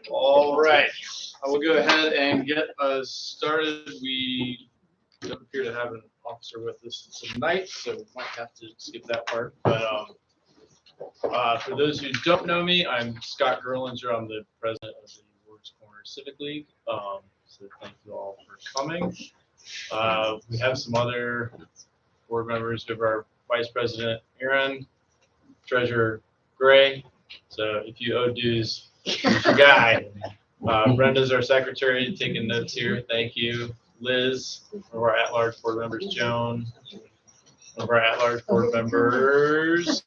All right, I will go ahead and get us started. We don't appear to have an officer with us tonight, so we might have to skip that part. But for those who don't know me, I'm Scott Gerlinger. I'm the president of the Ward's Corner Civic League. So thank you all for coming. We have some other board members. We have our vice president, Aaron, treasurer, Gray. So if you owe dues, here's your guy. Brenda's our secretary, taking notes here. Thank you. Liz, one of our at-large board members. Joan, one of our at-large board members.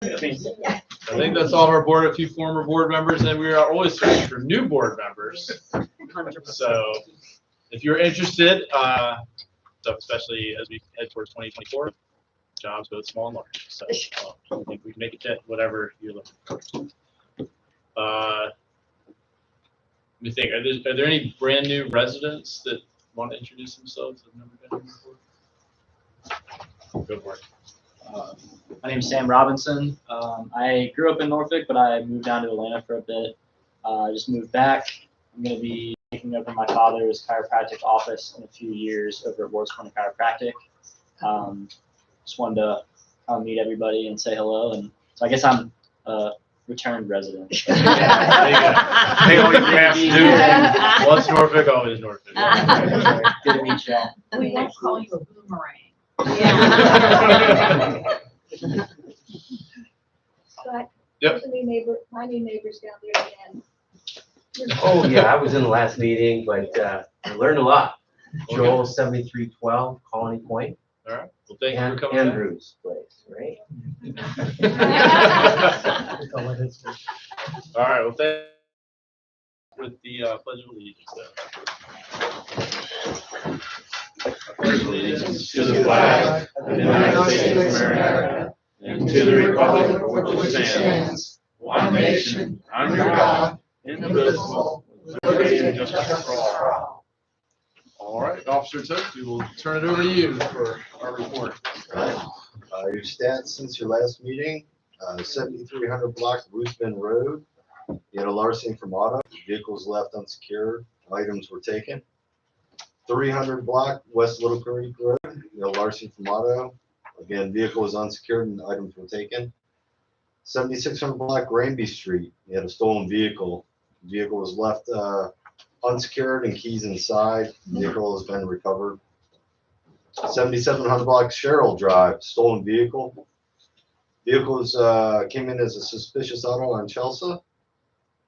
I think that's all of our board. A few former board members, and we are always searching for new board members. 100%. So if you're interested, especially as we head towards 2024, jobs both small and large. So I think we can make it fit whatever you're looking for. Let me think. Are there any brand new residents that want to introduce themselves? Have never been here before? Go for it. My name is Sam Robinson. I grew up in Norfolk, but I moved down to Atlanta for a bit. I just moved back. I'm going to be taking over my father's chiropractic office in a few years over at Ward's Corner Chiropractic. Just wanted to meet everybody and say hello. And so I guess I'm a returned resident. They always ask too. Once Norfolk, always Norfolk. Good to meet you all. We won't call you a boomerang. Yeah. Scott, Yep. my new neighbors down there again. Oh, yeah, I was in the last meeting, but I learned a lot. Joel, 7312, Colony Point. All right. Well, thank you for coming. Andrew's place, right? All right. Well, thank you with the Pledge of Allegiance. I pledge allegiance to the flag of the United States of America and to the republic for which it stands, one nation, under God, indivisible, with liberty and justice for all. All right, Officer Toth, we will turn it over to you for our report. Your stats since your last meeting, 7300 block Ruthven Road. You had a larceny from auto, vehicles left unsecured, items were taken. 300 block West Little Creek Road, you had a larceny from auto. Again, vehicle was unsecured and items were taken. 7600 block Granby Street, you had a stolen vehicle. Vehicle was left unsecured and keys inside. Vehicle has been recovered. 7700 block Sherrill Drive, stolen vehicle. Vehicles came in as a suspicious auto on Chelsea.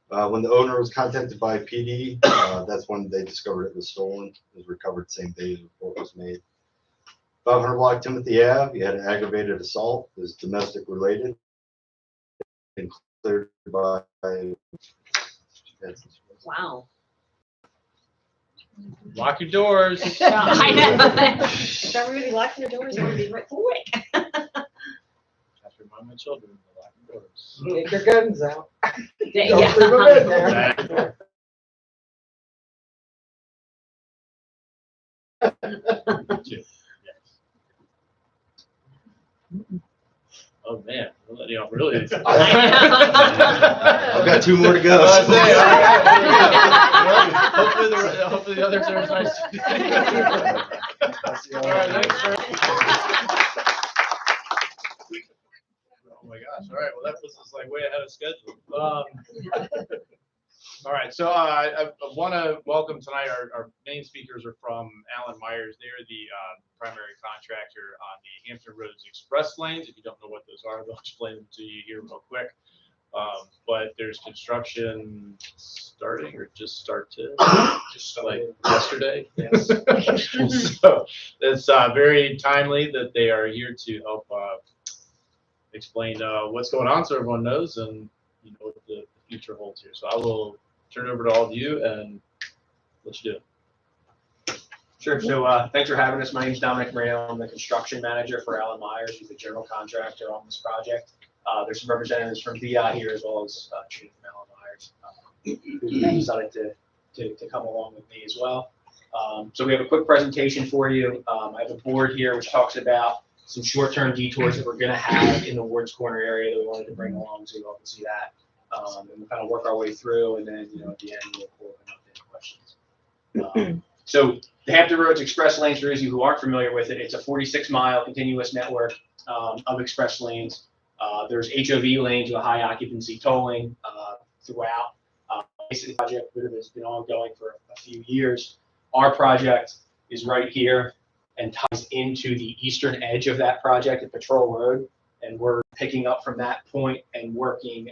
When the owner was contacted by PD, that's when they discovered it was stolen. It was recovered the same day the report was made. 500 block Timothy Ave, you had an aggravated assault. It was domestic related. And cleared by. Wow. Lock your doors. I know. If everybody locks their doors, it would be right quick. I have to remind my children to lock the doors. Get your guns out. Yeah. Don't leave them in there. Yes. Oh man, I'm letting you off really. I've got 2 more to go. Hopefully the others are as nice. All right, thanks, sir. Oh my gosh! All right, well that puts us like way ahead of schedule. All right, so I want to welcome tonight. Our main speakers are from Allan Myers. They're the primary contractor on the Hampton Roads Express lanes. If you don't know what those are, they'll explain them to you here real quick. But there's construction starting or just started, just like yesterday. Yes. So it's very timely that they are here to help explain what's going on so everyone knows and you know what the future holds here. So I will turn it over to all of you and let you do it. Sure. So thanks for having us. My name is Dominic Moreno. I'm the construction manager for Allan Myers. He's the general contractor on this project. There's some representatives from VI here as well as Trina from Allan Myers who decided to come along with me as well. So we have a quick presentation for you. I have a board here which talks about some short-term detours that we're going to have in the Ward's Corner area that we wanted to bring along so you all can see that. And we'll kind of work our way through, and then, at the end, we'll open up any questions. So the Hampton Roads Express Lanes, for those of you who aren't familiar with it, it's a 46-mile continuous network of express lanes. There's HOV lanes with high occupancy tolling throughout. Basically, the project has been ongoing for a few years. Our project is right here and ties into the eastern edge of that project at Patrol Road, and we're picking up from that point and working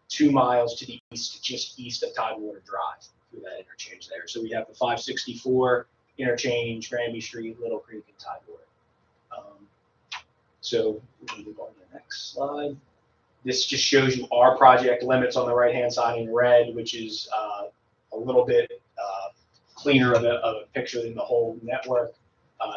2 miles to the east, just east of Tidewater Drive through that interchange there. So we have the 564 interchange, Granby Street, Little Creek, and Tidewater. So we're going to move on to the next slide. This just shows you our project limits on the right-hand side in red, which is a little bit cleaner of a picture than the whole network.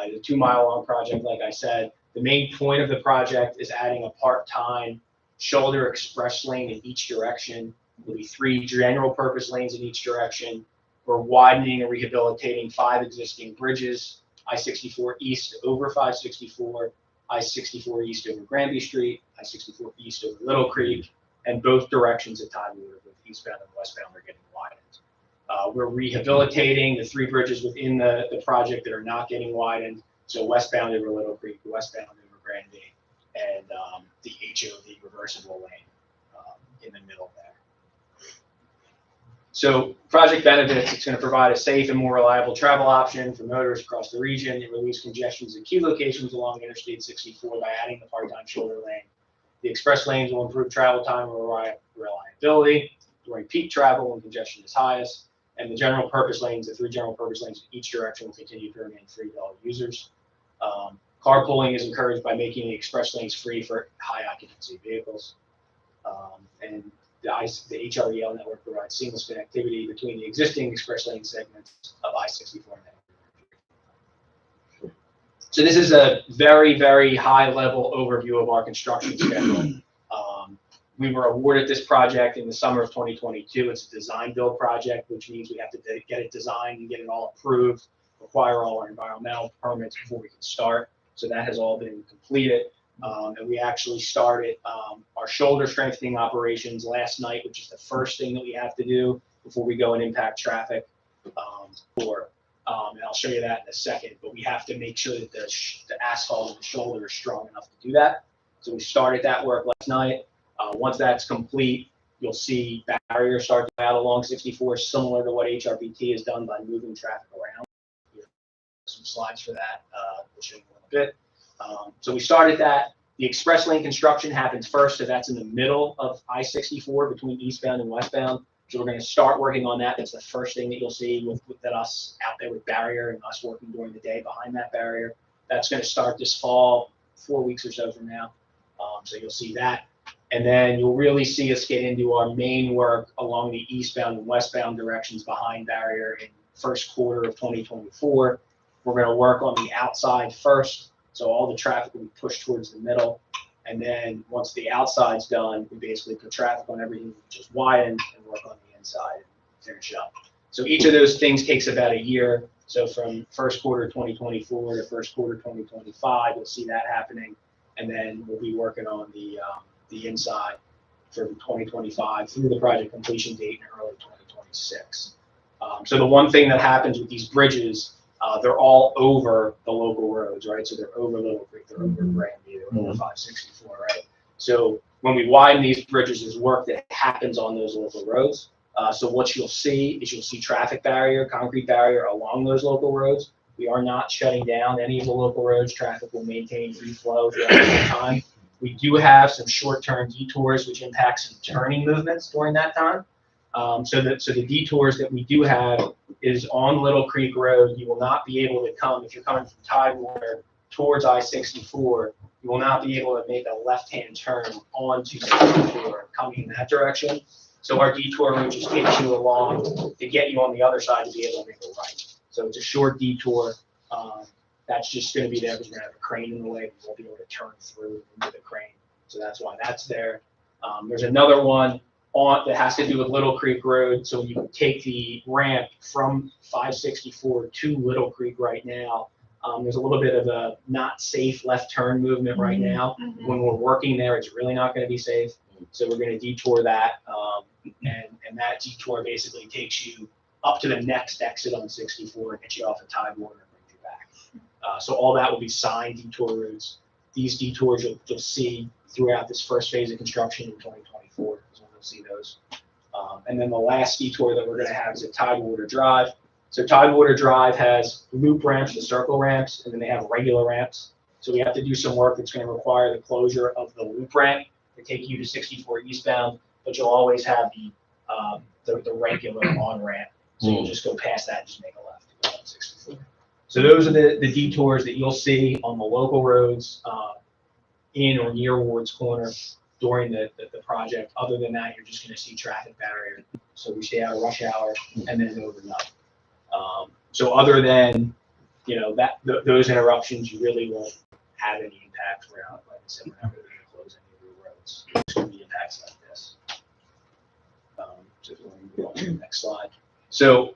It's a 2-mile-long project, like I said. The main point of the project is adding a part-time shoulder express lane in each direction. There'll be 3 general purpose lanes in each direction. We're widening and rehabilitating 5 existing bridges, I-64 east over 564, I-64 east over Granby Street, I-64 east over Little Creek, and both directions at Tidewater, both eastbound and westbound, are getting widened. We're rehabilitating the 3 bridges within the project that are not getting widened. So westbound over Little Creek, westbound over Granby, and the HOV reversible lane in the middle there. So project benefits: it's going to provide a safe and more reliable travel option for motorists across the region. It relieves congestions at key locations along Interstate 64 by adding the part-time shoulder lane. The express lanes will improve travel time and reliability during peak travel when congestion is highest. And the general purpose lanes, the 3 general purpose lanes in each direction, will continue to remain free to all users. Carpooling is encouraged by making the express lanes free for high occupancy vehicles. And the HREL network provides seamless connectivity between the existing express lane segments of I-64 network. So this is a very, very high level overview of our construction schedule. We were awarded this project in the summer of 2022. It's a design build project, which means we have to get it designed and get it all approved, require all our environmental permits before we can start. So that has all been completed. And we actually started our shoulder strengthening operations last night, which is the first thing that we have to do before we go and impact traffic. And I'll show you that in a second, but we have to make sure that the asphalt of the shoulder is strong enough to do that. So we started that work last night. Once that's complete, you'll see barriers start to out along 64, similar to what HRBT has done by moving traffic around. Some slides for that. We'll show you in a bit. So we started that. The express lane construction happens first, so that's in the middle of I-64 between eastbound and westbound. So we're going to start working on that. That's the first thing that you'll see with us out there with barrier and us working during the day behind that barrier. That's going to start this fall, 4 weeks or so from now. So you'll see that. And then you'll really see us get into our main work along the eastbound and westbound directions behind barrier in first quarter of 2024. We're going to work on the outside first. So all the traffic will be pushed towards the middle. And then once the outside's done, we basically put traffic on everything, just widen and work on the inside and finish up. So each of those things takes about a year. So from first quarter 2024 to first quarter 2025, you'll see that happening. And then we'll be working on the inside for 2025 through the project completion date in early 2026. So the one thing that happens with these bridges, they're all over the local roads, right? So they're over Little Creek, they're over Granby, they're over 564, right? So when we widen these bridges, there's work that happens on those local roads. So what you'll see is you'll see traffic barrier, concrete barrier along those local roads. We are not shutting down any of the local roads. Traffic will maintain free flow throughout the time. We do have some short-term detours which impact some turning movements during that time. So the detours that we do have is on Little Creek Road. You will not be able to come, if you're coming from Tidewater towards I-64, you will not be able to make a left-hand turn onto 64 coming in that direction. So our detour route just takes you along to get you on the other side to be able to make a right. So it's a short detour. That's just going to be there because we're going to have a crane in the way. We won't be able to turn through into the crane. So that's why that's there. There's another one that has to do with Little Creek Road. So when you take the ramp from 564 to Little Creek right now, there's a little bit of a not safe left turn movement right now. When we're working there, it's really not going to be safe. So we're gonna detour that, and that detour basically takes you up to the next exit on 64 and gets you off of Tidewater and brings you back. So all that will be signed detour routes. These detours you'll see throughout this first phase of construction in 2024, is when you'll see those. And then the last detour that we're gonna have is at Tidewater Drive. So Tidewater Drive has loop ramps, the circle ramps, and then they have regular ramps. So we have to do some work that's gonna require the closure of the loop ramp to take you to 64 eastbound, but you'll always have the regular on-ramp. So you'll just go past that and just make a left to go on 64. So those are the detours that you'll see on the local roads in or near Ward's Corner during the project. Other than that, you're just gonna see traffic barrier. So we stay out of rush hour and then overnight. So other than, those interruptions, you really won't have any impact around, like I said, we're not really gonna close any of the roads. It's gonna be impacts like this. So if you want to move on to the next slide. So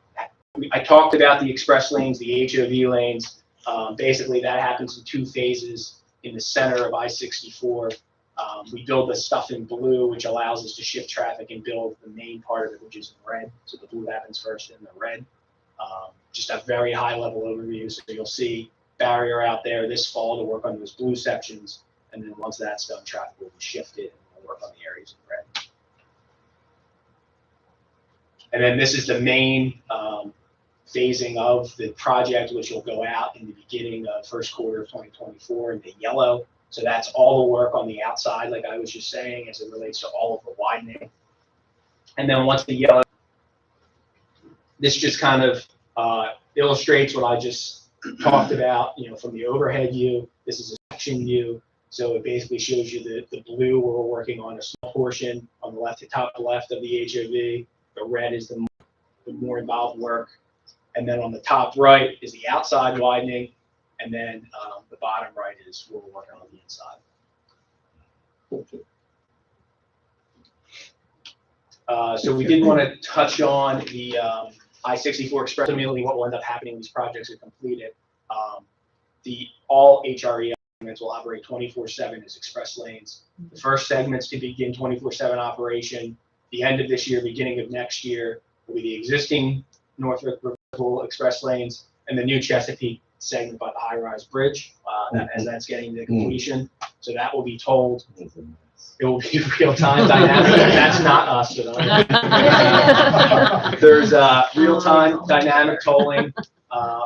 I talked about the express lanes, the HOV lanes. Basically that happens in two phases in the center of I-64. We build the stuff in blue, which allows us to shift traffic and build the main part of it, which is in red. So the blue happens first and the red. Just a very high level overview. So you'll see barrier out there this fall to work on those blue sections. And then once that's done, traffic will be shifted and we'll work on the areas in red. And then this is the main phasing of the project, which will go out in the beginning of first quarter of 2024 in the yellow. So that's all the work on the outside, like I was just saying, as it relates to all of the widening. And then once the yellow, this just kind of illustrates what I just talked about, from the overhead view. This is a section view. So it basically shows you the blue where we're working on a small portion on the left, the top left of the HOV. The red is the more involved work. And then on the top right is the outside widening. And then the bottom right is where we're working on the inside. So we did want to touch on the I-64 Express. Ultimately, what will end up happening when these projects are completed, all HRE segments will operate 24/7 as express lanes. The first segments to begin 24/7 operation, the end of this year, beginning of next year, will be the existing Norfolk Riverville express lanes and the new Chesapeake segment by the high-rise bridge, as that's getting to completion. So that will be tolled. It will be real-time dynamic. That's not us. There's real-time dynamic tolling,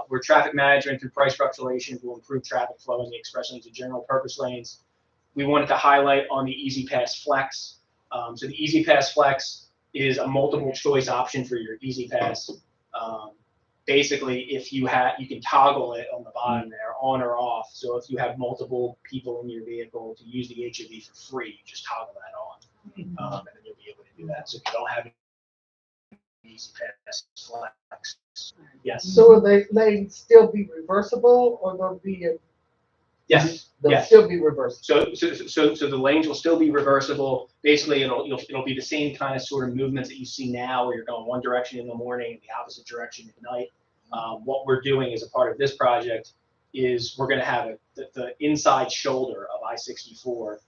where traffic management through price fluctuations will improve traffic flow in the express lanes and general purpose lanes. We wanted to highlight on the Easy Pass Flex. So the Easy Pass Flex is a multiple choice option for your Easy Pass. Basically, if you can toggle it on the bottom there, on or off. So if you have multiple people in your vehicle to use the HOV for free, you just toggle that on, and then you'll be able to do that. So if you don't have Easy Pass Flex, yes. So will they still be reversible, or they'll be Yes. they'll Yes. still be reversible? So the lanes will still be reversible. Basically, it'll be the same kind of sort of movements that you see now, where you're going one direction in the morning and the opposite direction at night. What we're doing as a part of this project is we're going to have the inside shoulder of I-64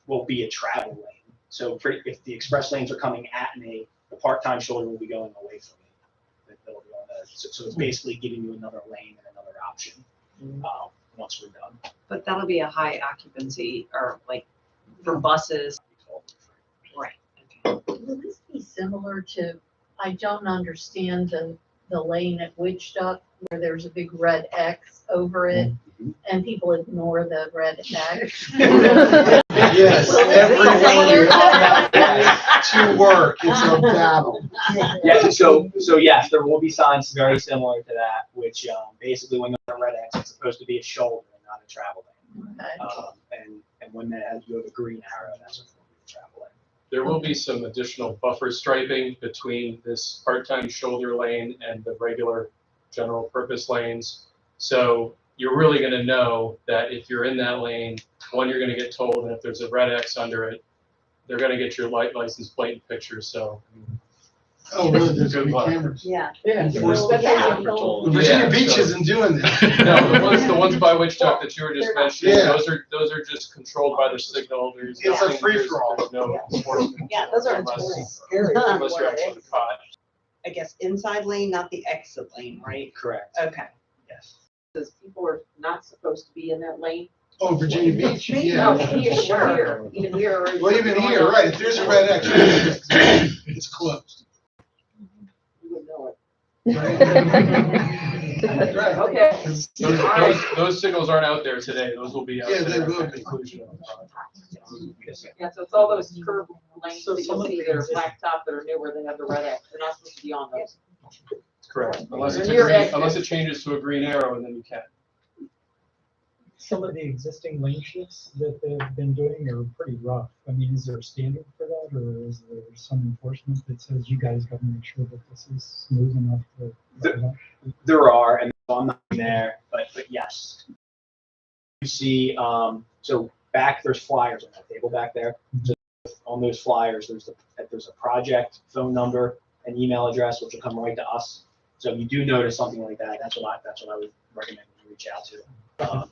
will be a travel lane. So if the express lanes are coming at me, the part-time shoulder will be going away from me. So it's basically giving you another lane and another option once we're done. But that'll be a high occupancy, or like for buses. Right. Okay. Will this be similar to, I don't understand the lane at Wichita where there's a big red X over it and people ignore the red X? Yes, To work, it's a battle. Yeah, so yes, there will be signs very similar to that, which basically when they're red X, it's supposed to be a shoulder and not a travel lane. Okay. And when you have a green arrow, that's a travel lane. There will be some additional buffer striping between this part-time shoulder lane and the regular general purpose lanes. So you're really going to know that if you're in that lane, one, you're going to get told, and if there's a red X under it, they're going to get your license plate picture. So Oh, really? There's Good gonna be luck. cameras? Yeah. Yeah. Well, Virginia Yeah, Beach so- isn't doing that. No, the ones by Witch Duck that you were just They're not. mentioning, Yeah. those are just controlled by the signal. There's It's a nothing- free-for-all. there's no enforcement. Yeah, those are Unless Scary. unless you're actually caught. I guess inside lane, not the exit lane, right? Correct. Okay. Yes. Because people are not supposed to be in that lane. Oh, Virginia Beach, No, yeah. here, even here. Well, even here, right, if there's a red X, it's closed. You would know it. Right. Okay. Those signals aren't out there today. Those will be out Yeah, there they will at be. conclusion of the project. Yeah, so it's all those curb lanes that you'll see that are blacktop that are new where they have the red X. They're not supposed to be on those. Correct. Unless it's And you're at- unless it changes to a green arrow, then you can. Some of the existing lane shifts that they've been doing are pretty rough. I mean, is there a standard for that, or is there some enforcement that says you guys got to make sure that this is smooth enough to? There are, and I'm not there, but yes. You see, so back, there's flyers on that table back there. So on those flyers, there's a project phone number, an email address, which will come right to us. So if you do notice something like that, that's what I would recommend you reach out to.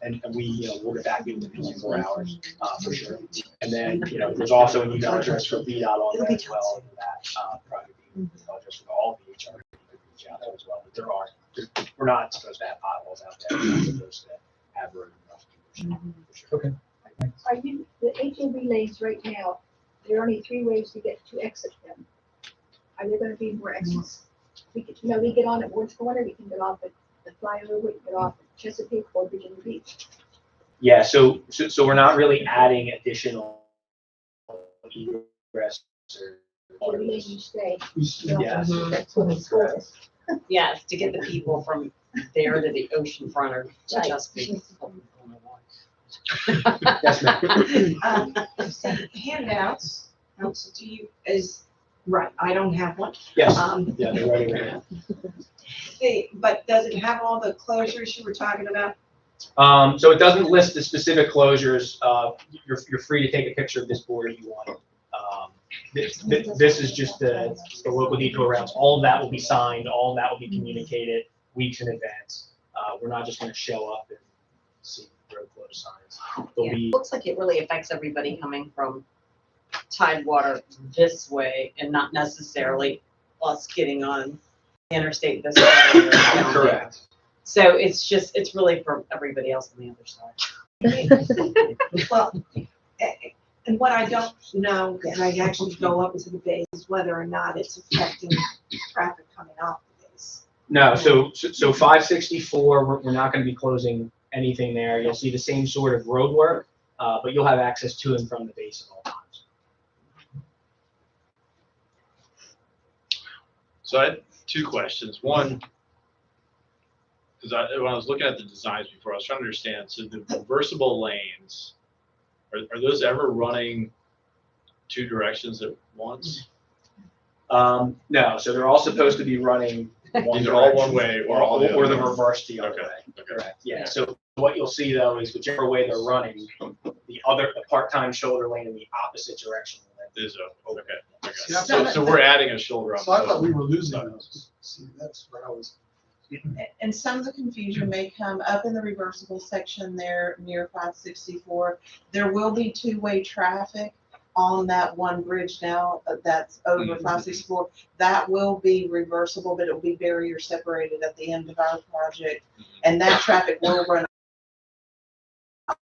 And we, we'll get back to you in 24 hours, for sure. And then, there's also an email address for VDOT on there as well, and that, probably be an email address for all the HR, you could reach out to as well. But we're not supposed to have potholes out there, we're supposed to have road enough condition, for sure. Okay. Are you, the HOV lanes right now, there are only 3 ways to exit them. Are there gonna be more exits? We get on at Ward's Corner, we can get off at the flyover, we can get off at Chesapeake or Virginia Beach. Yeah, so we're not really adding additional egress or. Every lane you stay. Yeah. That's what it's for. Yes, to get the people from there to the ocean front or to Right. Chesapeake. Yes, ma'am. Handouts, council, do you, right, I don't have one. Yes, Yeah, they're ready right now. But does it have all the closures you were talking about? So it doesn't list the specific closures. You're free to take a picture of this board if you want. This is just the local detour routes. All of that will be signed. All of that will be communicated weeks in advance. We're not just going to show up and see road closed signs. There'll Yeah, be, looks like it really affects everybody coming from Tidewater this way and not necessarily us getting on the interstate this way. or down there. correct. So it's really for everybody else on the other side. Well, and what I don't know, and I actually go up into the base, is whether or not it's affecting traffic coming off the base. No, so 564, we're not going to be closing anything there. You'll see the same sort of road work, but you'll have access to and from the base at all times. So I had 2 questions. One, because when I was looking at the designs before, I was trying to understand. So the reversible lanes, are those ever running 2 directions at once? No, so they're all supposed to be running one Either all direction, one way or all the or other the way. reverse the other Okay, way. okay. Correct. Yeah. So what you'll see though is whichever way they're running, the part-time shoulder lane in the opposite direction. There's okay. Yeah, So we're adding a shoulder on. So I thought we both. were losing those. See, that's where I was. And some of the confusion may come up in the reversible section there near 564. There will be 2-way traffic on that one bridge now that's over 564. That will be reversible, but it will be barrier separated at the end of our project. And that traffic will run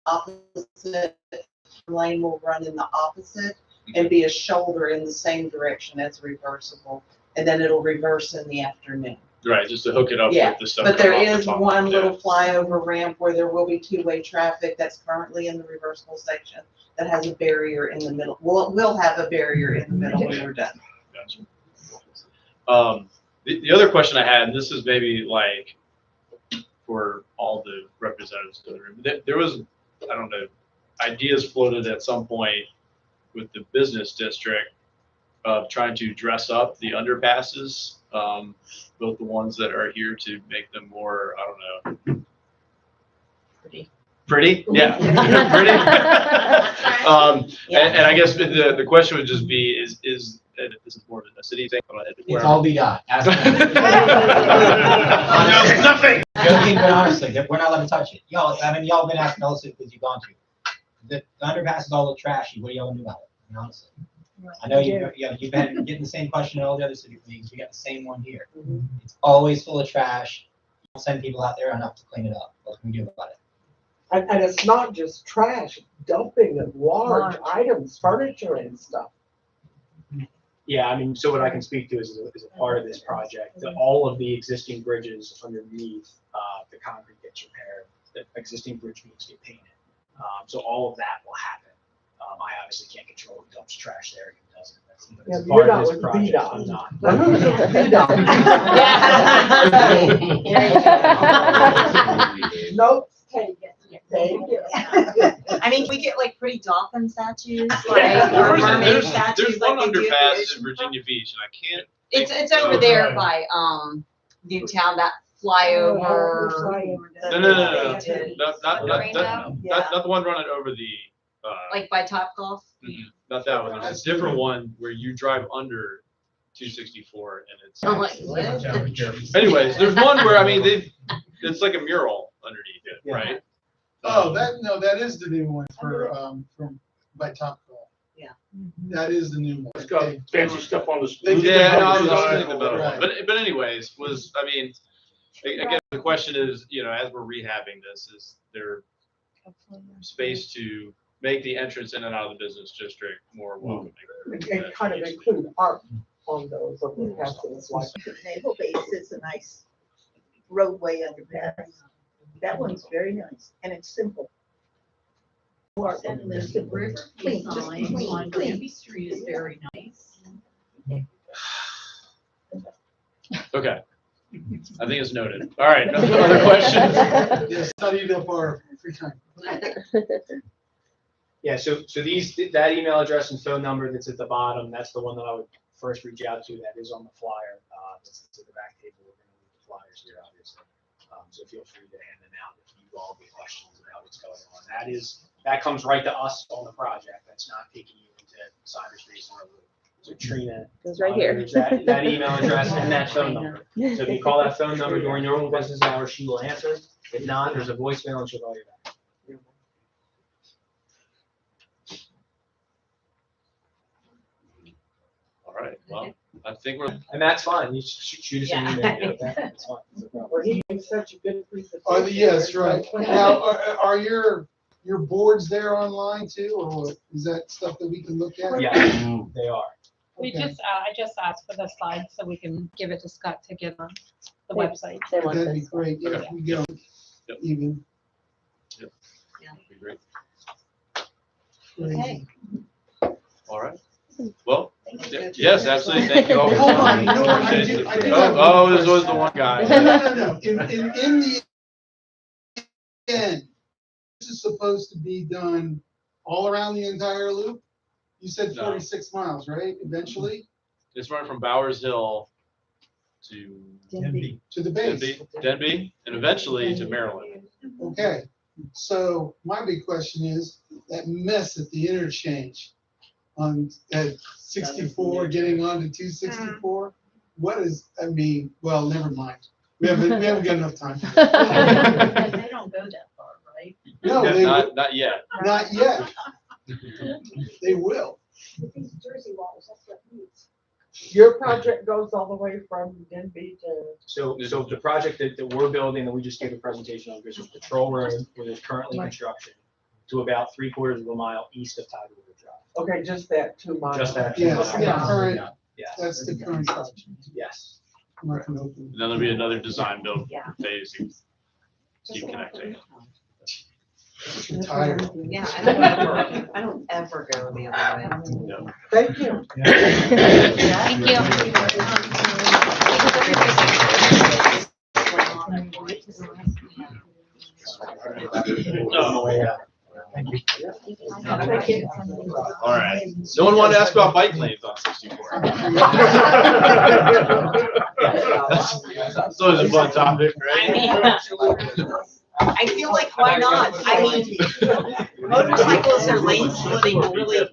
opposite, lane will run in the opposite and be a shoulder in the same direction as reversible. And then it'll reverse in the afternoon. Right, just to hook it up Yeah, with the stuff. But there coming off the is top. one Yeah. little flyover ramp where there will be 2-way traffic that's currently in the reversible section that has a barrier in the middle. Well, it will have a barrier in the middle when we're done. Gotcha. The other question I had, and this is maybe like for all the representatives in the room, there was, I don't know, ideas floated at some point with the business district of trying to dress up the underpasses, both the ones that are here to make them more, I don't know, Pretty. Pretty? Yeah. Pretty? And I guess the question would just be, is this is more of a city thing? It's all VDOT. Ask them. No, nothing. Joking, but honestly, we're not allowed to touch it. Y'all, I mean, y'all been asking also because you've gone to. The underpass is all trashy. What are y'all gonna do about it? I mean, honestly. I know you've been getting the same question at all the other city meetings. We got the same one here. It's always full of trash. You don't send people out there enough to clean it up. What can we do about it? And it's not just trash, dumping of large items, furniture and stuff. Yeah, I mean, so what I can speak to is a part of this project, that all of the existing bridges underneath, the concrete gets repaired, the existing bridge beams get painted. So all of that will happen. I obviously can't control who dumps trash there, who doesn't. That's You're part of not this with project. VDOT. I'm not. Now, who's with VDOT? Nope. Thank you. I mean, we get like pretty dolphin statues, like, or mermaid statues. There's one like we do underpass fish. in Virginia Beach, and I can't. It's over there by, Newtown, that flyover. No. Not the one running over the. Like by Topgolf? Not that one. There's a different one where you drive under 264 and it's. I'm like, what? Anyways, there's one where, I mean, it's like a mural underneath it, right? Oh, that is the new one from by Topgolf. Yeah. That is the new one. It's got fancy stuff on the. Yeah, no, I was just thinking about it. But anyways, I mean, again, the question is, as we're rehabbing this, is there space to make the entrance in and out of the business district more welcoming? And kind of include art on those underpasses, like. Naval Base is a nice roadway underpass. That one's very nice, and it's simple. And the river Clean, just sign clean, on clean. Baby Street is very nice. Okay. I think it's noted. All right, no other questions? Yeah, studied up our free time. Yeah, so that email address and phone number that's at the bottom, that's the one that I would first reach out to. That is on the flyer. It's at the back table. We're going to leave the flyers here, obviously. So feel free to hand them out if you all get questions about what's going on. That comes right to us on the project. That's not taking you into cyberspace or loop. So Trina goes right here. That email address and that phone number. So if you call that phone number during normal business hours, she will answer. If not, there's a voicemail and she'll call you back. All right, well, I think we're. And that's fine. You shoot us an email. That's fine. No problem. Well, he makes such a good presentation. Yes, right. Now, are your boards there online too, or is that stuff that we can look at? Yeah, they are. We Okay. I just asked for the slides so we can give it to Scott to get on the website. That'd be great, yeah, if we get on even. Yep. That'd be great. Okay. All right. Well, yes, absolutely. Thank you all. Hold on, you know what, I do have Oh, this was the one guy. No. In the end, this is supposed to be done all around the entire loop? You said No. 46 miles, right, eventually, It's running from Bowers Hill to to the base? Denby, and eventually to Maryland. Okay, so my big question is, that mess at the interchange at 64, getting on to 264, what is, well, never mind. We haven't got enough time. They don't go that far, right? No, Not yet. not yet. They will. These Jersey walls, that's what it needs. Your project goes all the way from Denby to. So the project that we're building, that we just gave a presentation on, is Patrol Road, where there's currently construction, to about 3/4 of a mile east of Tidewater Drive. Okay, just that 2 miles. Just that. Yes, Yeah. current, Yes. that's the current project. Yes. I'm not gonna open. And then there'll be another design build Yeah. phase. You keep connecting. I'm tired. Yeah, I don't ever go the other way. No. Thank you. Thank Oh, yeah. All right. No one wanted to ask about bike lanes on 64. That's always a fun topic, right? I feel like, why not? I mean, motorcycles are lane splitting really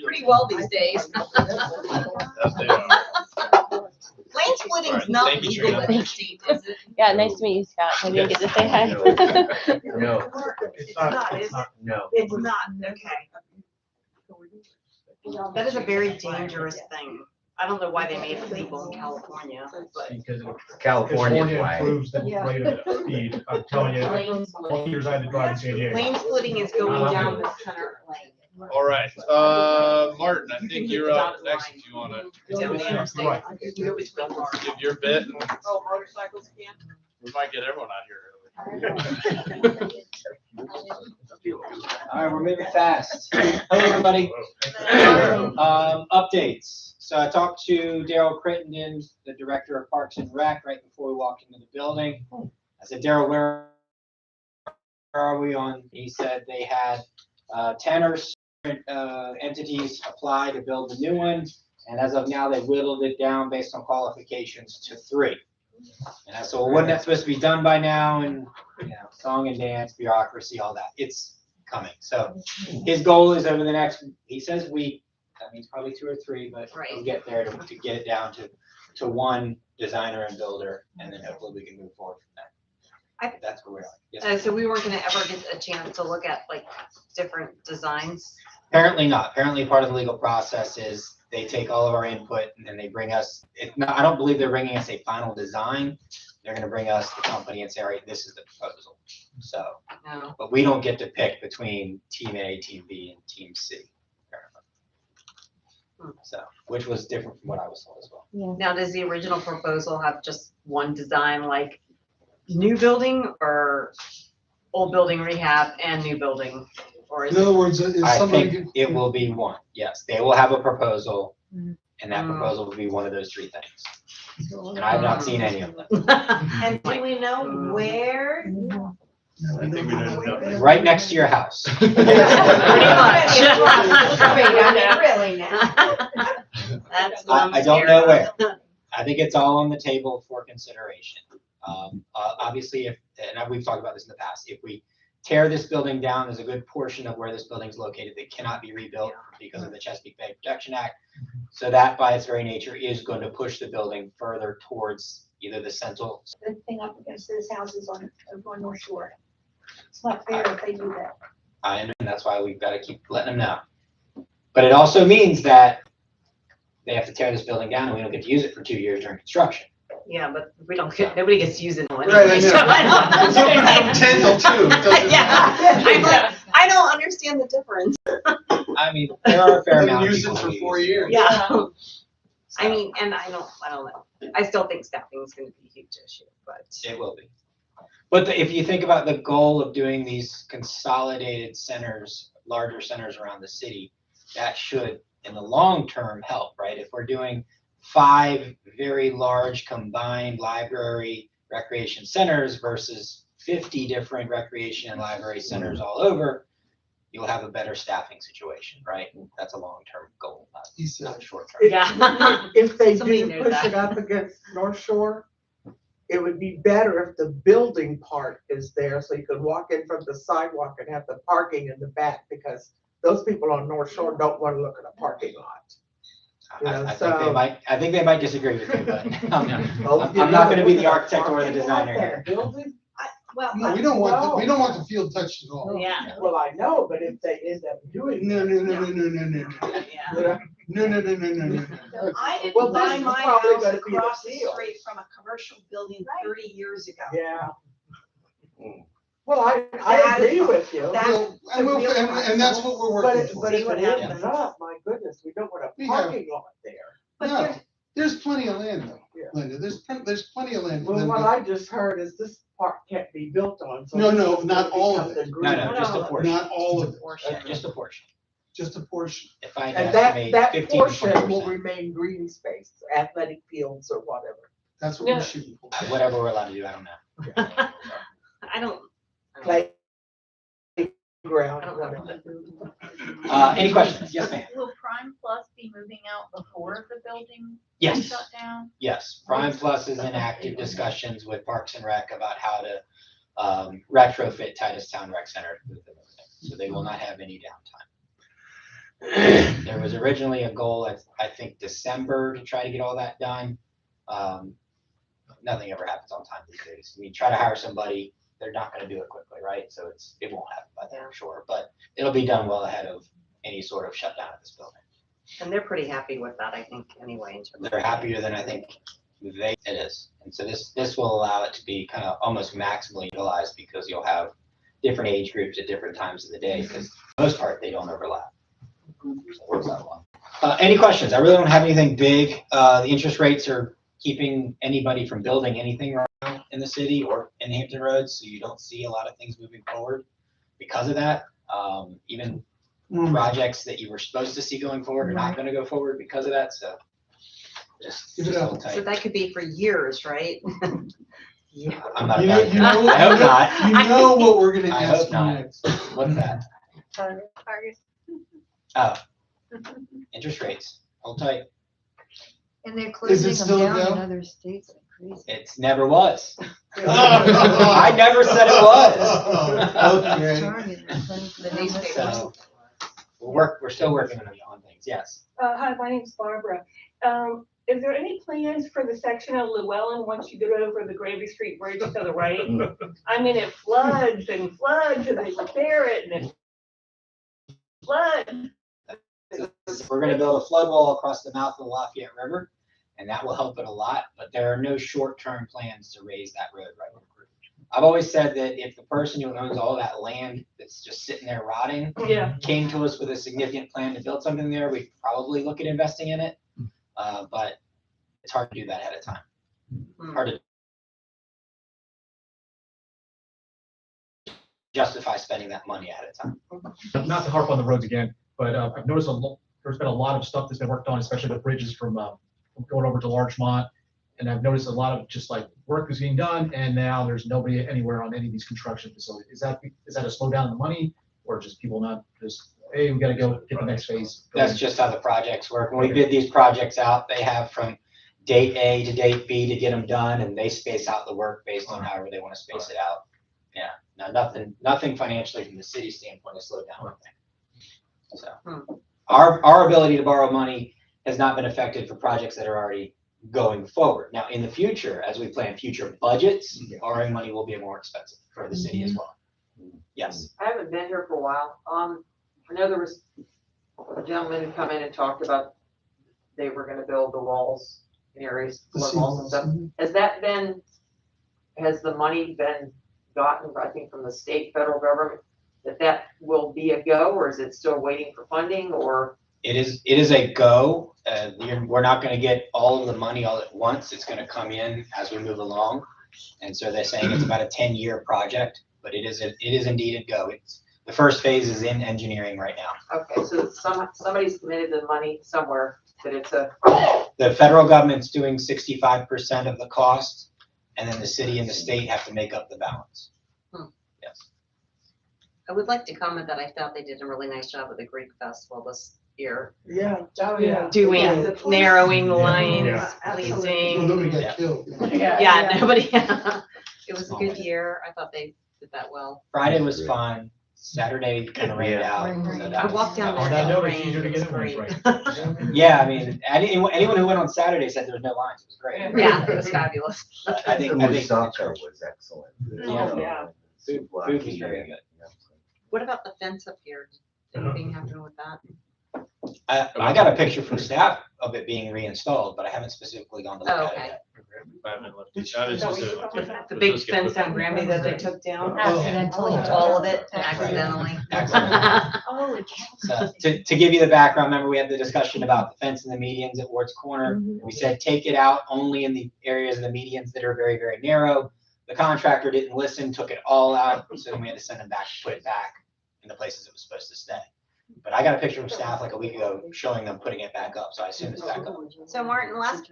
pretty well these days. Lane splitting's not Thank you, legal Trina. in the state, is it? Yeah, nice to meet you, Scott. I didn't get to say hi. No, It's not, is it? no. It's not, Okay. That is a very dangerous thing. I don't know why they made it legal in California, but. Because of California flag. improves the Yeah. rate of speed. I'm telling you, Lane 20 years I had to drive in San Diego. Lane splitting is going down the center lane. All right, Martin, I think you're up next if you wanna Down the interstate. Right. Go between cars. give your bit. And Oh, motorcycles can't. we might get everyone out here All right, we're moving fast. Hello, everybody. Updates. So I talked to Daryl Crittenden, the Director of Parks and Rec, right before we walked into the building. I said, Daryl, where are we on? He said they had 10 or so entities apply to build a new one. And as of now, they whittled it down based on qualifications to 3. And I said, well, wasn't that supposed to be done by now? And, song and dance, bureaucracy, all that. It's coming. So his goal is over the next, he says week, that means probably 2 or 3, but we'll get there to get it down to 1 designer and builder, and then hopefully we can move forward from that. That's where we are. Yes. So we weren't gonna ever get a chance to look at like different designs. Apparently not. Apparently part of the legal process is they take all of our input and then they bring us, I don't believe they're bringing us a final design. They're gonna bring us the company and say, all right, this is the proposal. So, No. but we don't get to pick between team A, team B, and team C. So, which was different from what I was told as well. Now, does the original proposal have just one design, like new building or old building rehab and new building? Or is In other words, is I somebody, think it will be one, yes. They will have a proposal, and that proposal will be one of those 3 things. And I have not seen any of them. And do we know where? I think we know. Right next to your house. Pretty much. Really now. That's what I'm I don't know scared where. of. I think it's all on the table for consideration. Obviously, and we've talked about this in the past, if we tear this building down, there's a good portion of where this building's located that cannot be rebuilt because of the Chesapeake Bay Protection Act. So that by its very nature is going to push the building further towards either the central. The thing up against those houses on North Shore. It's not fair if they do that. And that's why we've got to keep letting them know. But it also means that they have to tear this building down and we don't get to use it for 2 years during construction. Yeah, but we don't get, nobody gets to use it anyway. Right, I know. So I don't It's open from 10 till 2. It doesn't Yeah, I don't understand the difference. I mean, there are a fair Haven't amount of used it people for who 4 use it. years. Yeah. I mean, and I don't know. I still think staffing is gonna be a huge issue, but. It will be. But if you think about the goal of doing these consolidated centers, larger centers around the city, that should, in the long term, help, right? If we're doing 5 very large combined library recreation centers versus 50 different recreation and library centers all over, you'll have a better staffing situation, right? That's a long-term goal, not a short-term. Yeah. If they Somebody do knew push that. it up against North Shore, it would be better if the building part is there, so you could walk in from the sidewalk and have the parking in the back, because those people on North Shore don't want to look at a parking lot. I think they might disagree with me, but I'm you not know, gonna be the look at architect or the parking designer lot, here. that building. Well, No, we don't want the field touched at all. Yeah. Well, I know, but if they end up doing. No. Yeah. No. I Well, didn't buy this is my probably house gonna be the across the deal. street from a commercial building 30 years ago. Yeah. Well, I agree with you. And that's what we're working for. But if what it happens. ends up, my goodness, we don't want a We have- parking lot there. No, there's plenty of land though, Yeah. Linda. There's plenty of land for Well, them what to. I just heard is this park can't be built on. so No, this no, is not gonna all of become it. the green No, just a portion. Not all of it, Just a portion. just a portion. If I And estimate that 15 to portion 20%. will remain green space, athletic fields or whatever. That's what we're shooting for. Whatever we're allowed to do, I don't know. I don't. Playground, I don't whatever. Any questions? Yes, ma'am. Will Prime Plus be moving out before the building Yes. shut down? Yes, Prime Plus is in active discussions with Parks and Rec about how to retrofit Titus Town Rec Center with them. So they will not have any downtime. There was originally a goal at, I think, December to try to get all that done. Nothing ever happens on time these days. We try to hire somebody, they're not gonna do it quickly, right? So it won't happen by then, I'm sure, but it'll be done well ahead of any sort of shutdown of this building. And they're pretty happy with that, I think, anyway. In terms They're happier than I think it is. And so this will allow it to be kind of almost maximally utilized because you'll have different age groups at different times of the day, because for the most part, they don't overlap. So it works out well. Any questions? I really don't have anything big. The interest rates are keeping anybody from building anything right now in the city or in Hampton Roads, so you don't see a lot of things moving forward because of that. Even projects that you were supposed to see going forward are not going to go forward because of that. So just hold tight. So that could be for years, right? Yeah, I'm not. You I know, hope not. you know what we're gonna I ask hope you not. next. What's that? Target. Oh, interest rates. Hold tight. And they're Is it closing still them a down go? in other states like crazy. It never was. I never said it was. Okay. Target, they're closing the newspapers. So we're still working on things. Yes. Hi, my name's Barbara. Is there any plans for the section of Llewellyn once you get over the Gravy Street Bridge to the right? I mean, it floods and floods and they repair it and it floods. We're going to build a flood wall across the mouth of the Lafayette River, and that will help it a lot. But there are no short-term plans to raise that road right over. I've always said that if the person who owns all that land that's just sitting there rotting came to us with a significant plan to build something there, we'd probably look at investing in it. But it's hard to do that ahead of time. Hard to justify spending that money ahead of time. Not to harp on the roads again, but I've noticed there's been a lot of stuff that's been worked on, especially the bridges from going over to Larchmont. And I've noticed a lot of just like work is being done, and now there's nobody anywhere on any of these construction facilities. Is that a slowdown in the money, or just people not just, hey, we got to go get the next phase? That's just how the projects work. When we bid these projects out, they have from date A to date B to get them done, and they space out the work based on however they want to space it out. Yeah, no, nothing financially from the city standpoint has slowed down. So our ability to borrow money has not been affected for projects that are already going forward. Now, in the future, as we plan future budgets, borrowing money will be more expensive for the city as well. Yes. I haven't been here for a while. I know there was a gentleman who come in and talked about they were gonna build the walls in areas, flood walls and stuff. Has the money been gotten, I think, from the state, federal government, that will be a go, or is it still waiting for funding, or? It is a go. We're not going to get all of the money all at once. It's going to come in as we move along. And so they're saying it's about a 10-year project, but it is indeed a go. The first phase is in engineering right now. Okay, so somebody's committed the money somewhere, that it's a. The federal government's doing 65% of the cost, and then the city and the state have to make up the balance. Yes. I would like to comment that I thought they did a really nice job with the Greek Festival this year. Yeah. Doing, narrowing the lines, Well, pleasing. nobody got killed. Yeah, nobody, it was a good year. I thought they did that well. Friday was fun. Saturday kind of rained out. So I that walked down there On that in the note, it's rain. easier to It get was in ones, great. right? Yeah, I mean, anyone who went on Saturday said there was no lines. It was great. Yeah, it was fabulous. I think Musaka was excellent. Yeah. Food was very good. What about the fence up here? Did anything happen with that? I got a picture from staff of it being reinstalled, but I haven't specifically gone to look Oh, at it okay. yet. The big fence on Granby that they took down? Accidentally. All of it, accidentally. Oh, it's. So to give you the background, remember we had the discussion about the fence and the medians at Ward's Corner. We said take it out only in the areas of the medians that are very, very narrow. The contractor didn't listen, took it all out, so then we had to send them back, put it back in the places it was supposed to stay. But I got a picture from staff like a week ago showing them putting it back up, so I assume it's back up. So Martin, last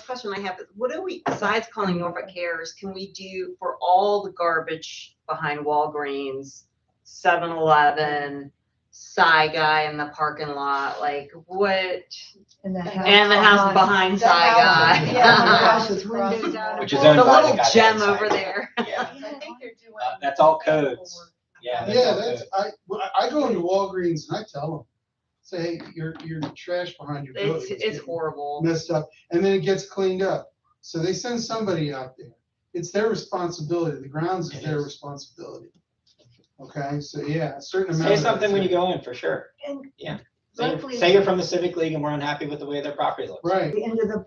question I have is, what do we, besides calling Norfolk Cares, can we do for all the garbage behind Walgreens, 7-Eleven, Guy in the parking lot, like what? And the house behind Guy. Which is owned The by the little guy gem that over owns there. Yeah. I think they're doing That's all codes. Yeah. that's Yeah, all that's, code. I go into Walgreens and I tell them, say, hey, your trash behind your building. It's horrible. Messed up, and then it gets cleaned up. So they send somebody out there. It's their responsibility. The grounds is their responsibility. Okay, so yeah, a certain amount. Say of something when you go in, for sure. And Yeah. luckily- Say you're from the Civic League and we're unhappy with the way their property looks. Right. The end of the.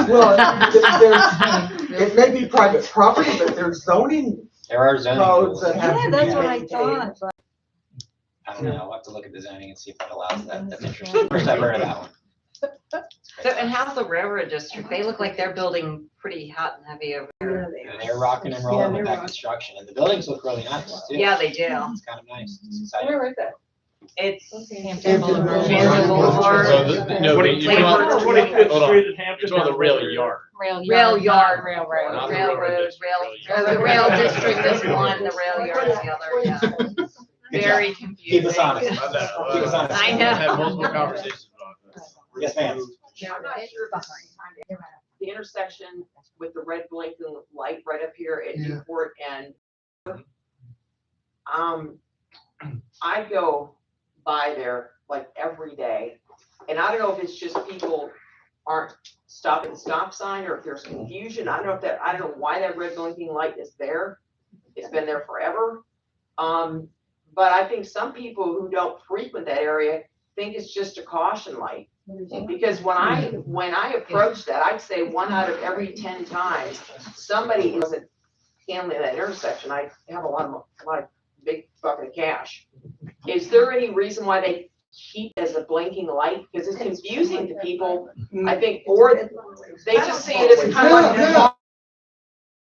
Well, it may be private property, but there's zoning There are zoning codes rules. that have Yeah, to that's be what I maintained. thought, but. I don't know, I'll have to look at the zoning and see if that allows that. That's interesting. First I've heard of that one. So, and how's the railroad district? They look like they're building pretty hot and heavy over there. They're rocking and rolling with that construction, and the buildings look really nice too. Yeah, they do. It's kind of nice. It's exciting. Where is that? It's Hampton Boulevard. Hampton Boulevard. So no, you Labor- hold on. It's on the rail yard. Rail yard, Railroad. Not the railroad, rail the rail district is one, the rail yard is the other, yeah. Good Very job. confusing. Keep us honest. I know. Keep us honest. I know. I've had multiple conversations about this. Yes, ma'am. Yeah, I'm not sure if the intersection with the red blinking light right up here at Yeah. Newport and I go by there like every day. And I don't know if it's just people aren't stopping at the stop sign or if there's confusion. I don't know if that, I don't know why that red blinking light is there. It's been there forever. But I think some people who don't frequent that area think it's just a caution light. Because when I approach that, I'd say 1 out of every 10 times, somebody isn't handling that intersection. I have a lot of big bucket of cash. Is there any reason why they keep it as a blinking light? Because it's confusing to people, I think, or they just see it as kind of like.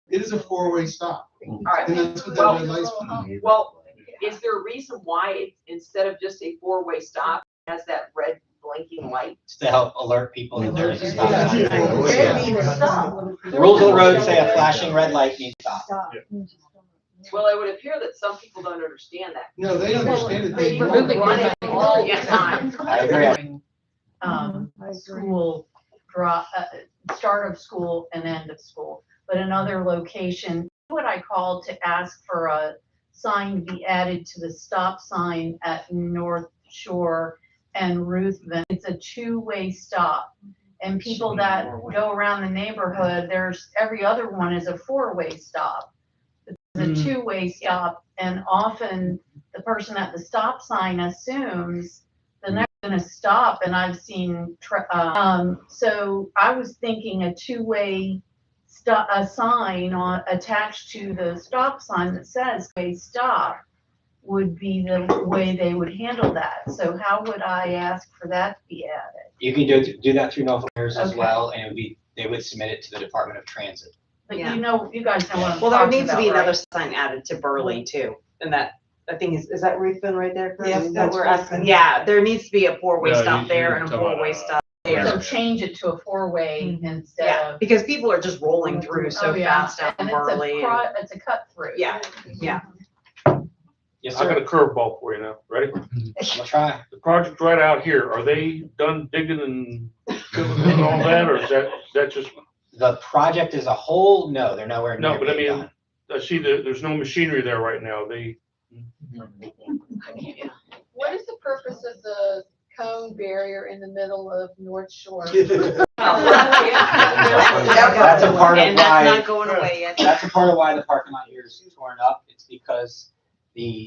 It is a four-way stop. All right, And that's what that red light's for. well, is there a reason why it, instead of just a 4-way stop, it has that red blinking light? To help alert people that there is a stop Yeah. sign. Red means stop. The rules of the road say a flashing red light means stop. Well, it would appear that some people don't understand that. No, they understand it. They They run it all the time. I agree. School, start of school and end of school. But another location, what I called to ask for a sign to be added to the stop sign at North Shore and Ruthven. It's a 2-way stop. And people that go around the neighborhood, every other one is a 4-way stop. It's a 2-way stop, and often the person at the stop sign assumes the next gonna stop, and I've seen, so I was thinking a 2-way a sign attached to the stop sign that says "way stop" would be the way they would handle that. So how would I ask for that to be added? You can do that through Norfolk Mirrors as well, and it would be, they would submit it to the Department of Transit. But Yeah. you guys know what I'm Well, there talking needs to be about, another right? sign added to Burley too, and that, I think is that Ruthven right there? Chris? Yes, Is that that's where Ruthven. Yeah, there needs to be a 4-way Yeah, stop there you're and a talking 4-way about, stop there. So change it to a 4-way instead Yeah, of. because people are just rolling through so Oh, yeah. fast out in And Burley. it's a cut through. Yeah, yeah. Yes, I got sir. a curveball for you now. Ready? I'll try. The project right out here, are they done digging and filling and all that, or is that just, The project as a whole, no, they're nowhere near. no, but I being mean, done. I see that there's no machinery there right now. What is the purpose of the cone barrier in the middle of North Shore? That's a part of And that's why, not going away yet. that's a part of why the parking lot here is torn up. It's because the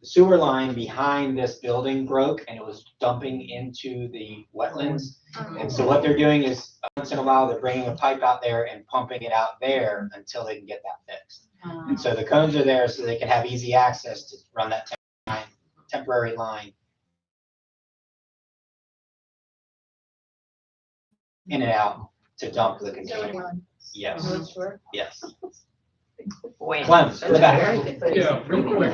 sewer line behind this building broke and it was dumping into the wetlands. And so what they're doing is, once in a while, they're bringing a pipe out there and pumping it out there until they can get that fixed. And so the cones are there so they can have easy access to run that temporary line in and out to dump the container. Yes, North Shore? yes. Wait. Clem's, in the back. Yeah, real quick.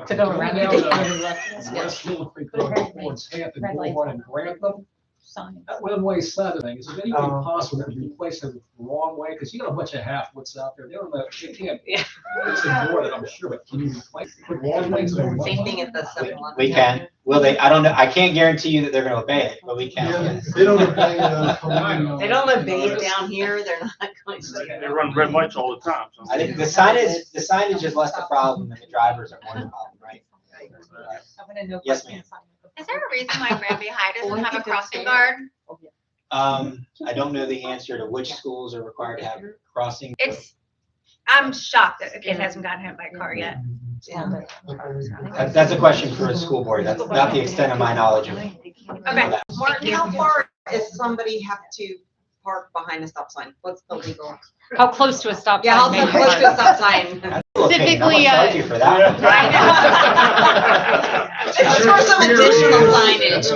To go around. Down to West Middle Creek Road towards Hampton Boulevard and Grantham. That one-way side thing, is there anything possible to replace it with the wrong way? Because you got a bunch of half-wits out there. They don't know, they can't, it's ignored it, I'm sure, but can you replace it with wrong ways? Same thing at the 7-Eleven. We can, Will they, I don't know, I can't guarantee you that they're gonna obey it, but we can. Yeah, they don't obey, They don't obey it down here, they're not going to. They run red lights all the time. so- I think the signage is less the problem than the drivers are more the problem, right? Yes, ma'am. Is there a reason why Granby High doesn't have a crossing guard? I don't know the answer to which schools are required to have crossing. I'm shocked that a kid hasn't gotten hit by a car yet. That's a question for a school board. That's not the extent of my knowledge of it. Okay, Martin, how far does somebody have to park behind a stop sign? What's the legal? How close to a stop sign? Yeah, how maybe close to a park. stop sign? Typically, I'm gonna charge you for that. It's for some additional signage.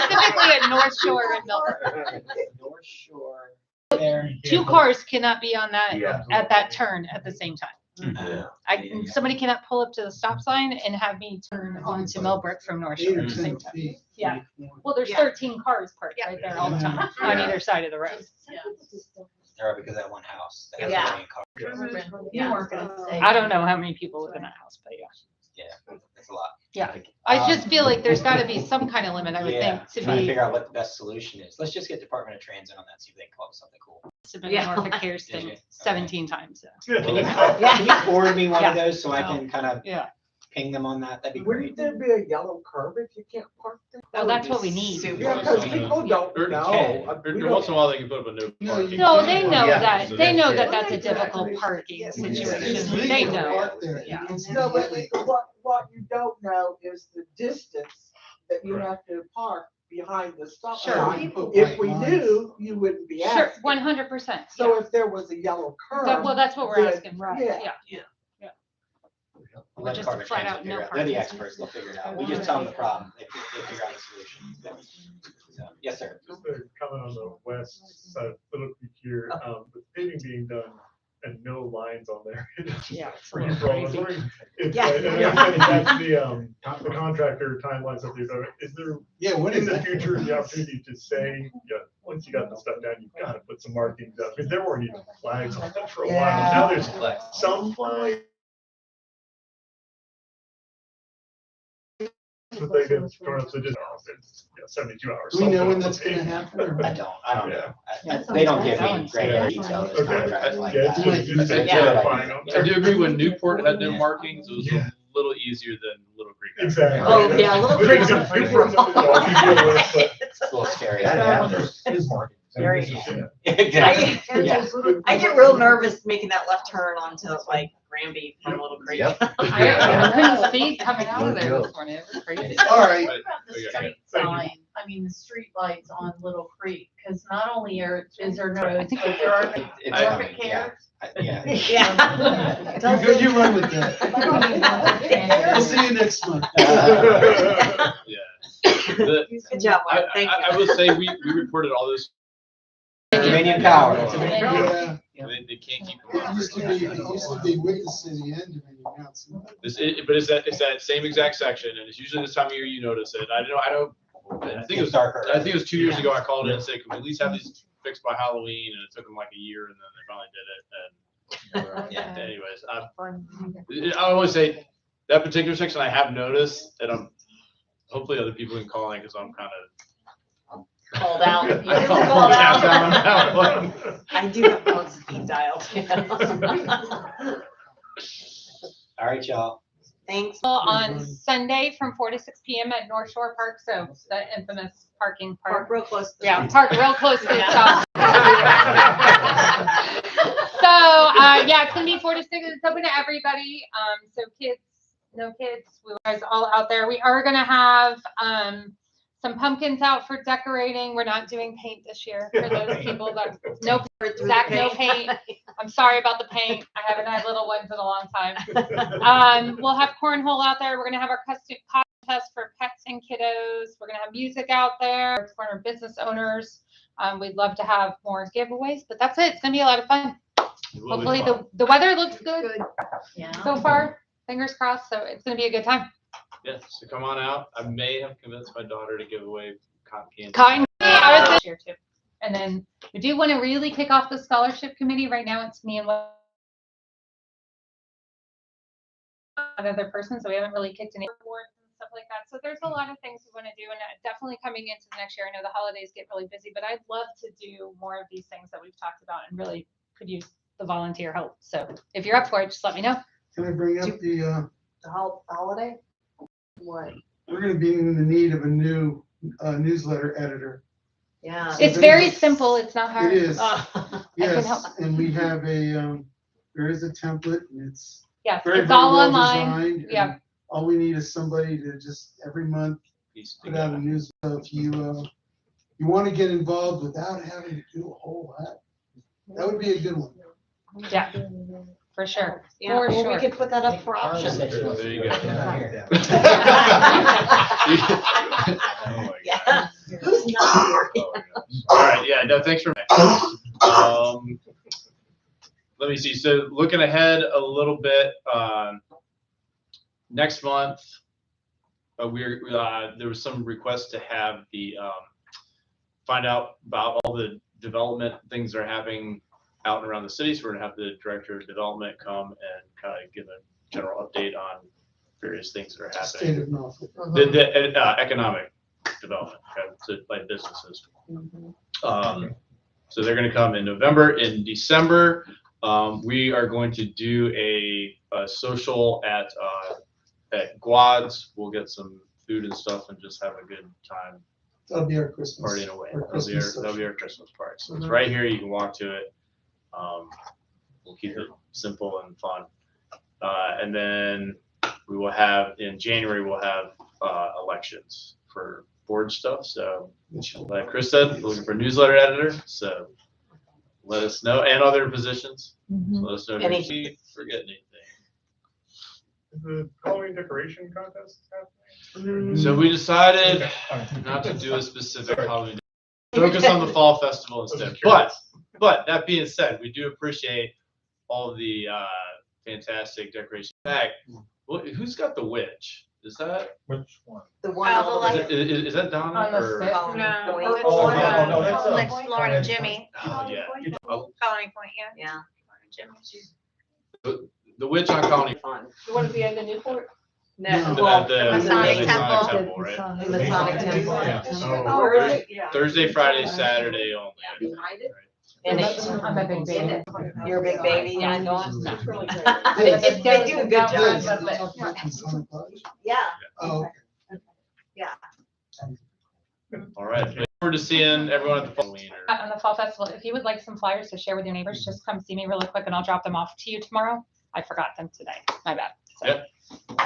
Typically at North Shore and Milford. North Shore. There. 2 cars cannot be on that, Yeah. at that turn at the same time. Somebody cannot pull up to the stop sign and have me turn onto Millbrook from North Shore at the same time. Yeah, well, there's 13 cars parked right there all the time on either side of the road. There are because that one house. That has Yeah. a million cars. You weren't gonna say. I don't know how many people live in that house, but yeah. Yeah, that's a lot. Yeah. I just feel like there's gotta be some kind of limit, I would Yeah, think, to trying to be figure out what the best solution is. Let's just get Department of Transit on that, see if they can come up with something cool. submitted Yeah. Norfolk Did Kirsten you? 17 times. Can you forward me one of Yeah. those so I can kind of Yeah. ping them on that? That'd be great. Wouldn't there be a yellow curb if you can't park there? Well, that's what we need. Yeah, because people don't know. Every once in a while, they can put up a no parking. No, they know Yeah. that. So They know that's that that's a difficult parking situation. They know. Yeah. No, but what you don't know is the distance that you have to park behind the stop Sure. sign. If we knew, you wouldn't be Sure, asking. 100%. So if there was a yellow curb. Well, that's what we're then- asking, right? Yeah. Yeah. We'll let Just Department of flat Transit out figure no it out. They're the parking. experts, they'll figure it out. We just tell them the problem, they figure out the solution. So, yes, sir. Just a comment on the west side of Little Creek here, with paving being done and no lines on there. Yeah, it's a Pretty little broad. crazy. Wondering if, Yeah. if that's the contractor timelines up there. Is there, Yeah, what in is the that? future, the opportunity to say, yeah, once you got the stuff down, you've got to put some markings up? Because there weren't even flags on that for a while. Now there's some flags. But they get torn up, so just, it's 72 hours. Do we know something when on that's the gonna pavement. happen or? I don't know. Yeah. They don't give me Yeah. great details as Okay. contracts like Yeah, that. it's just Yeah. clarifying them. I do agree when Newport had no markings, it was a little easier than Little Creek. Exactly. Oh, yeah, Little Creek's a free for all. It's a little scary. His market. Very- Exactly. Yeah. I get real nervous making that left turn onto like Granby from Little Creek. I couldn't see coming out of there this morning. It was crazy. All right. What about the street sign, I mean, the street lights on Little Creek, because not only is there no roads, but there are It's traffic coming, yeah. cameras. Yeah. Yeah. You run with that. We'll see you next month. Yeah. Good job, Mark. Thank you. I will say, we reported all this. Dominion power. Yeah. They can't keep It them. used to be with the city and Dominion Council. But it's that same exact section, and it's usually this time of year you notice it. I think it was darker. I think it was 2 years ago I called in and said, can we at least have these fixed by Halloween? And it took them like a year, and then they finally did it. And anyways, I always say that particular section I have noticed, and hopefully other people can call in because I'm kind of Called out. You I were called called out. down on that one. I do have one speed dial too. All right, y'all. Thanks. On Sunday from 4 to 6 p.m. at North Shore Park, so the infamous parking park. Park real close. to the Yeah, street. park real close to the stop. So, yeah, it's gonna be 4 to 6. It's open to everybody. So kids, no kids, we guys all out there. We are gonna have some pumpkins out for decorating. We're not doing paint this year for those people that Zach, no paint. I'm sorry about the paint. I haven't had little ones in a long time. We'll have cornhole out there. We're gonna have our custom contest for pets and kiddos. We're gonna have music out there for our business owners. We'd love to have more giveaways, but that's it. It's gonna be a lot of fun. Hopefully the weather looks good so far. Fingers crossed. So it's gonna be a good time. Yes, so come on out. I may have convinced my daughter to give away cotton candy. Cotton candy, I was this year too. And then we do want to really kick off the scholarship committee. Right now it's me and one other person, so we haven't really kicked any awards and stuff like that. So there's a lot of things we want to do, and definitely coming into the next year. I know the holidays get really busy, but I'd love to do more of these things that we've talked about, and really could use the volunteer help. So if you're up for it, just let me know. Can I bring up the holiday? What? we're gonna be in the need of a new newsletter editor. Yeah. So It's very simple. It's not hard. It is. I can help. Yes, and we have there is a template and it's Yes, very, it's very all well online. designed, and Yeah. all we need is somebody to just every month put out a news. So if you want to get involved without having to do a whole lot, that would be a good one. Yeah, for sure. Yeah, For well, sure. we could put that up for auction. There you go. Yeah. Who's not here? All right, yeah, no, thanks for. Let me see, so looking ahead a little bit, next month, there was some request to have find out about all the development things that are happening out and around the city. So we're gonna have the director of development come and kind of give a general update on various things that are State happening. of Norfolk. The economic development, to like businesses. So they're gonna come in November. In December, we are going to do a social at Guad's. We'll get some food and stuff and just have a good time That'll be our Christmas. partying away. our That'll be our Christmas party. So it's right here. You can walk to it. We'll keep it simple and fun. And then we will have in January, we'll have elections for board stuff. So like Chris said, we're looking for a newsletter editor. So let us know, and other positions. Let us know if you forget anything. Is the Halloween decoration contest happening? So we decided not to do a specific Halloween. Focus on the fall festival instead. But that being said, we do appreciate all the fantastic decoration. In fact, who's got the witch? Is that Which one? The one. is that Donna On the or? fifth? Colony No, Point. it's, no, that's, Lex, Lauren and Jimmy. Oh, yeah. Colony Point, yeah. Yeah. Lauren and Jimmy. The witch on Colony. Fun. The one at the end of Newport? No, The well, Masonic Masonic Temple. right? the Masonic Temple. Yeah. Oh, really? Yeah. Thursday, Friday, Saturday only. Behind it? And I'm a big baby. You're a big baby, you ain't going? It's really great. They do a good job. Yeah. Oh, Yeah. All right. Look forward to seeing everyone at the Halloween. On the fall festival, if you would like some flyers to share with your neighbors, just come see me really quick and I'll drop them off to you tomorrow. I forgot them today. My bad. So, Yep.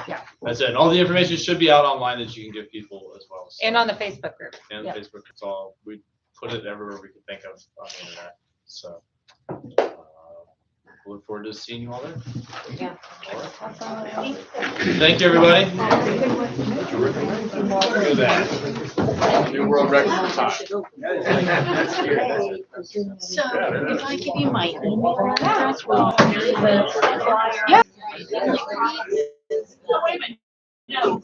Yeah. That's it. And all the information should be out online that you can give people as well. So. And on the Facebook group. And Yep. Facebook, it's all, we put it everywhere we can think of on the internet. So look forward to seeing you all there. Yeah. Thank you, everybody. Look at that. New world record for time. So if I give you my email address, will you use the flyer? Yeah. Oh, wait a minute. No.